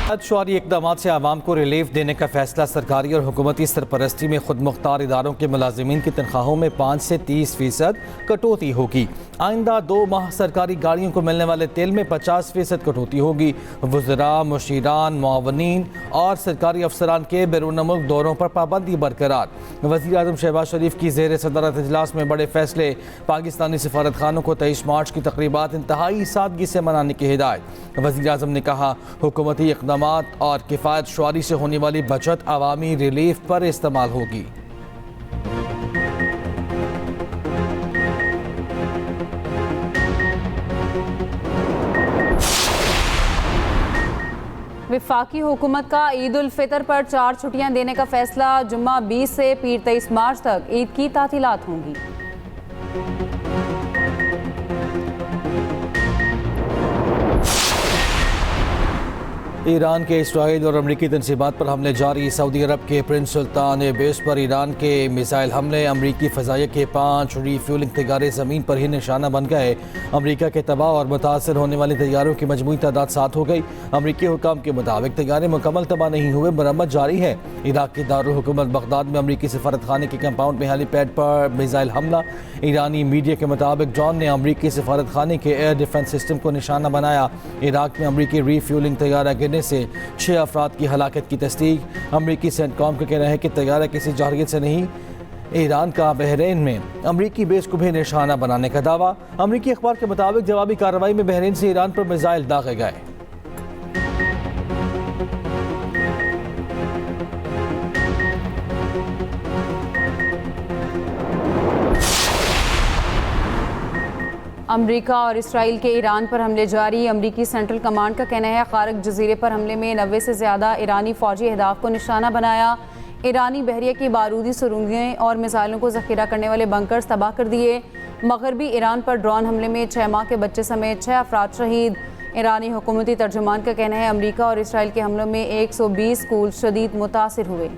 शुआरी इकदाम से आवाम को रिलीफ देने का फैसला सरकारी और हुकूमती सरपरस्ती में खुद मुख्तार इदारों के मुलाजिमीन की तनख्वाहों में 5 से 30% कटौती होगी। आइंदा 2 माह सरकारी गाड़ियों को मिलने वाले तेल में 50% कटौती होगी। वज़रा, मुशीरान, मुआवनीन और सरकारी अफसरान के बैरून मुल्क दौरों पर पाबंदी बरकरार। वज़ीर आज़म शहबाज शरीफ की ज़ेर सदरत इजलास में बड़े फैसले। पाकिस्तानी सफारत खानों को 23 मार्च की तकरीबात इंतहाई सादगी से मनाने की हिदायत। वज़ीर आज़म ने कहा, हुकूमती इक़दाम और किफ़ायत शुआरी से होने वाली बचत अवामी रिलीफ पर इस्तेमाल होगी। वफाकी हुकूमत का ईद उल फितर पर 4 छुट्टियां देने का फैसला। जुम्मा 20 से पीर 23 मार्च तक ईद की तातीलात होंगी। ईरान के इसराइल और अमरीकी तनसीबात पर हमले जारी। सऊदी अरब के प्रिंस सुल्तान बेस पर ईरान के मिसाइल हमले। अमरीकी फ़ज़ाइया के 5 रीफ्यूलिंग तैयारे ज़मीन पर ही निशाना बन गए। अमरीका के तबाह और मुतासर होने वाले तैयारों की मजमूई तादाद 7 हो गई। अमरीकी हुकाम के मुताबिक तैयारे मुकम्मल तबाह नहीं हुए, मरम्मत जारी है। इराक की दारुल हुकूमत बगदाद में अमरीकी सफारत खाने के कंपाउंड में हेलीपैड पर मिसाइल हमला। ईरानी मीडिया के मुताबिक ड्रोन ने अमरीकी सफारत खाने के एयर डिफेंस सिस्टम को निशाना बनाया। इराक में अमरीकी रीफ्यूलिंग तैयारा गिरने से 6 अफराद की हलाकत की तस्दीक। अमरीकी सेंटकॉम का कहना है कि तैयारा किसी जारगियत से नहीं। ईरान का बहरीन में अमरीकी बेस को भी निशाना बनाने का दावा। अमरीकी अखबार के मुताबिक जवाबी कार्रवाई में बहरीन से ईरान पर मिसाइल दागे गए। अमरीका और इसराइल के ईरान पर हमले जारी। अमरीकी सेंट्रल कमांड का कहना है, खारक जजीरे पर हमले में 90 से ज़्यादा ईरानी फौजी अहदाफ को निशाना बनाया। ईरानी बहरिया की बारूदी सुरंगें और मिसाइलों को ज़ख़ीरा करने वाले बंकर्स तबाह कर दिए। मगरबी ईरान पर ड्रोन हमले में 6 माह के बच्चे समेत 6 अफराद शहीद। ईरानी हुकूमती तर्जुमान का कहना है, अमरीका और इसराइल के हमलों में 120 स्कूल शदीद मुतासिर हुए।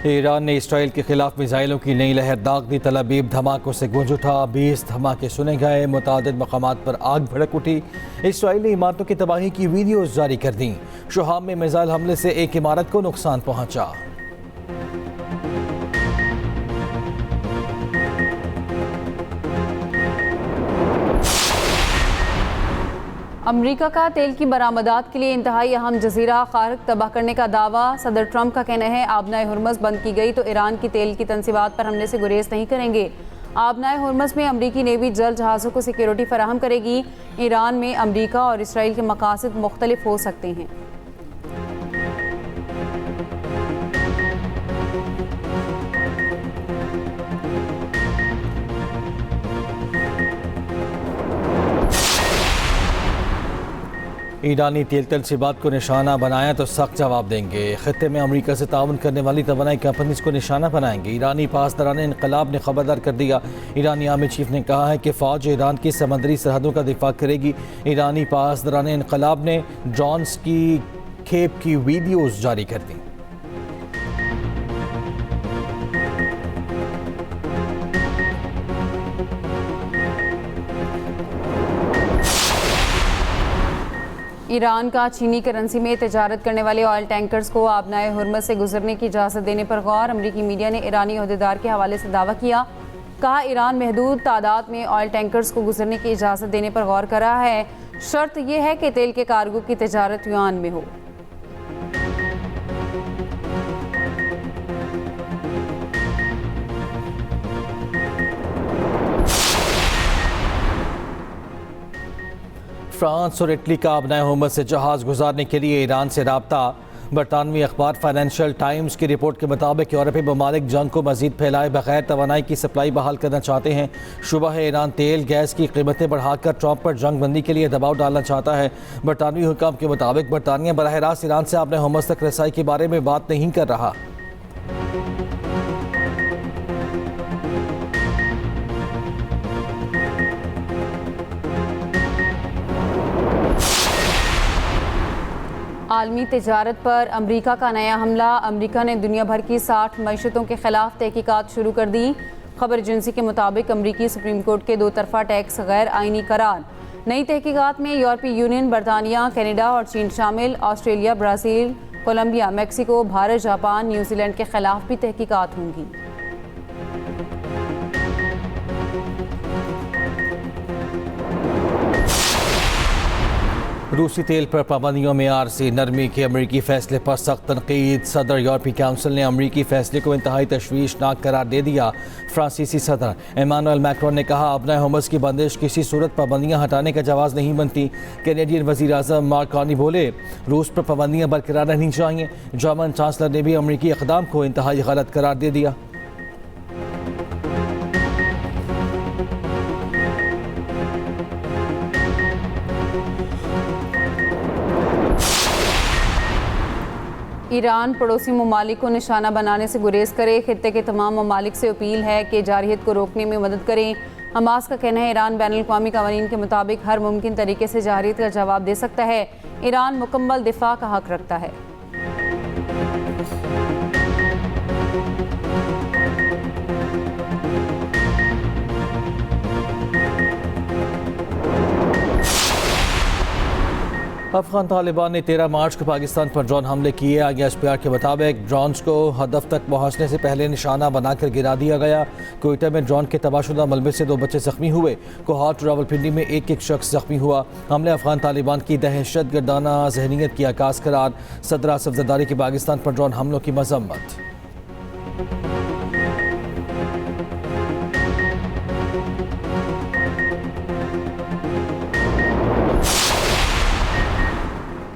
ईरान ने इसराइल के खिलाफ मिसाइलों की नई लहर दाग दी। तल अवीव धमाकों से गूंज उठा। 20 धमाके सुने गए। मुतादिद मकामात पर आग भड़क उठी। इसराइल ने इमारतों की तबाही की वीडियोज जारी कर दी। शुहाब में मिसाइल हमले से एक इमारत को नुकसान पहुंचा। अमरीका का तेल की बरामदात के लिए इंतहाई अहम जजीरा खारक तबाह करने का दावा। सदर ट्रंप का कहना है, आबनाए हुर्मस बंद की गई तो ईरान की तेल की तनसीबात पर हमले से गुरेज नहीं करेंगे। आबनाए हुर्मस में अमरीकी नेवी जल जहाज़ों को सिक्योरिटी फराहम करेगी। ईरान में अमरीका और इसराइल के मकासद मुख्तलिफ हो सकते हैं। ईरानी तेल तनसीबात को निशाना बनाया तो सख्त जवाब देंगे। खत्ते में अमरीका से ताउन करने वाली तवानाई कंपनीज को निशाना बनाएंगे। ईरानी पासदारान इनकलाब ने खबरदार कर दिया। ईरानी आर्मी चीफ ने कहा है कि फ़ौज ईरान की समंदरी सरहदों का दिफा करेगी। ईरानी पासदारान इनकलाब ने ड्रोन्स की खेप की वीडियोज़ जारी कर दी। ईरान का चीनी करेंसी में तजारत करने वाले ऑयल टैंकर्स को आबनाए हुर्मस से गुजरने की इजाज़त देने पर गौर। अमरीकी मीडिया ने ईरानी अहदेदार के हवाले से दावा किया। कहा, ईरान महदूद तादाद में ऑयल टैंकर्स को गुजरने की इजाज़त देने पर गौर कर रहा है। शर्त यह है कि तेल के कार्गो की तजारत युआन में हो। फ्रांस और इटली का आबनाए हुर्मस से जहाज़ गुजारने के लिए ईरान से राब्ता। बरतानवी अखबार फाइनेंशियल टाइम्स की रिपोर्ट के मुताबिक यूरोपीय ममालिक जंग को मजीद फैलाए बगैर तवानाई की सप्लाई बहाल करना चाहते हैं। शुबा है ईरान तेल गैस की कीमतें बढ़ाकर ट्रंप पर जंग बंदी के लिए दबाव डालना चाहता है। बरतानवी हुकाम के मुताबिक बरतानिया बराह रास्त ईरान से आबनाए हुर्मस तक रसाई के बारे में बात नहीं कर रहा। आलमी तिजारत पर अमरीका का नया हमला। अमरीका ने दुनिया भर की 60 मईशतों के खिलाफ तहकीकात शुरू कर दी। खबर एजेंसी के मुताबिक अमरीकी सुप्रीम कोर्ट के 2 तरफा टैक्स गैर आइनी करार। नई तहकीकात में यूरोपीय यूनियन, बरतानिया, कनाडा और चीन शामिल। Australia, Brazil, Colombia, Mexico, Bharat, Japan, New Zealand के खिलाफ भी तहकीकात होंगी। रूसी तेल पर पाबंदियों में आरसी नरमी के अमरीकी फैसले पर सख्त तनकीद। सदर यूरोपीय काउंसिल ने अमरीकी फैसले को इंतहाई तशवीशनाक करार दे दिया। फ्रांसीसी सदर इमानुएल मैक्रोन ने कहा, अपना हुमस की बंदिश किसी सूरत पाबंदियाँ हटाने का जवाब नहीं बनती। कैनेडियन वज़ीर आज़म मार्क कार्नी बोले, रूस पर पाबंदियाँ बरकरार रहनी चाहिए। जर्मन चांसलर ने भी अमरीकी इक़दाम को इंतहाई गलत करार दे दिया। ईरान पड़ोसी ममालिक को निशाना बनाने से गुरेज करे। खित्ते के तमाम ममालिक से अपील है कि जारहियत को रोकने में मदद करें। हमास का कहना है, ईरान बैनुल अक़वामी क़वानीन के मुताबिक हर मुमकिन तरीके से जारहियत का जवाब दे सकता है। ईरान मुकम्मल दिफा का हक रखता है। अफगान तालिबान ने 13 मार्च को पाकिस्तान पर ड्रोन हमले किए। ISPR के मुताबिक ड्रोन्स को हदफ तक पहुंचने से पहले निशाना बनाकर गिरा दिया गया। कोयटा में ड्रोन के तबाहशुदा मलबे से 2 बच्चे जख्मी हुए। कोहाट रावलपिंडी में एक शख्स जख्मी हुआ। हमले अफगान तालिबान की दहशत गर्दाना जहनीत की आगाज़ करार। सदर आसिफ ज़रदारी की पाकिस्तान पर ड्रोन हमलों की मजम्मत।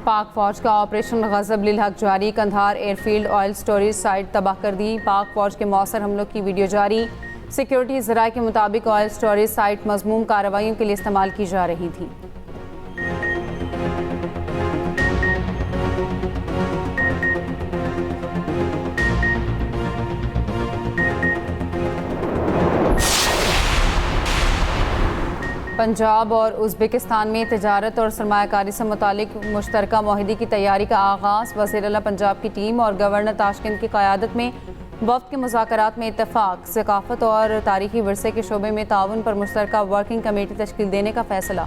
पाक फौज का ऑपरेशन गज़ब लिल हक जारी। Kandahar airfield oil storage site तबाह कर दी। पाक फौज के मौसर हमलों की वीडियो जारी। सिक्योरिटी ज़राए के मुताबिक ऑयल स्टोरेज साइट मज़मूम कार्रवाइयों के लिए इस्तेमाल की जा रही थी। पंजाब और उज़्बेकिस्तान में तिजारत और सरमायाकारी से मुतालिक मुश्तरका मुआहदे की तैयारी का आगाज़। वज़ीर आला पंजाब की टीम और गवर्नर ताशकंद की क़यादत में वफ़द के मुज़ाकरात में इत्तफ़ाक़। सकाफ़त और तारीख़ी विरसे के शोबे में ताउन पर मुश्तरका वर्किंग कमेटी तश्कील देने का फ़ैसला।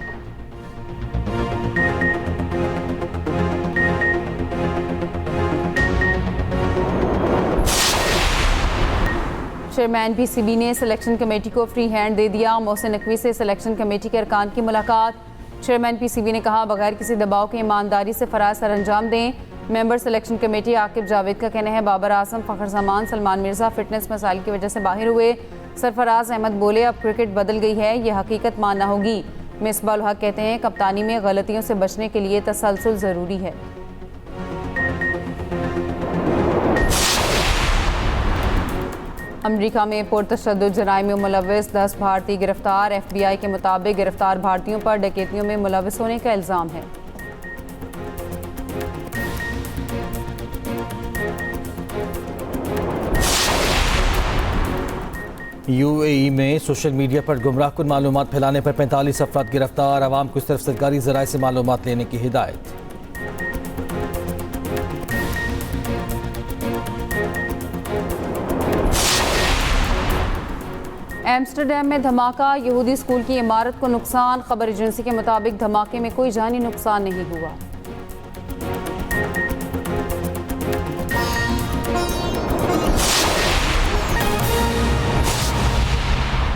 चेयरमैन PCB ने सिलेक्शन कमेटी को फ्री हैंड दे दिया। मोहसिन नकवी से सिलेक्शन कमेटी के अरकान की मुलाकात। चेयरमैन PCB ने कहा, बगैर किसी दबाव के ईमानदारी से फ़राइज़ सर अंजाम दें। Member selection committee Aqib Javed का कहना है, बाबर आजम, फ़खर जमान, सलमान मिर्ज़ा फिटनेस मसाइल की वजह से बाहर हुए। सरफराज अहमद बोले, अब क्रिकेट बदल गई है, ये हकीकत मानना होगी। मिसबाह उल हक कहते हैं, कप्तानी में गलतियों से बचने के लिए तसलसल ज़रूरी है। अमरीका में पुरतशद्दुद जराइम में मुलव्वस 10 भारतीय गिरफ्तार। FBI के मुताबिक गिरफ्तार भारतीयों पर डकैतियों में मुलव्वस होने का इल्ज़ाम है। UAE में सोशल मीडिया पर गुमराहकुन मालूमात फैलाने पर 45 अफराद गिरफ्तार। आवाम को सिर्फ सरकारी ज़राए से मालूमात लेने की हिदायत। एम्स्टरडैम में धमाका, यहूदी स्कूल की इमारत को नुकसान। खबर एजेंसी के मुताबिक धमाके में कोई जानी नुकसान नहीं हुआ।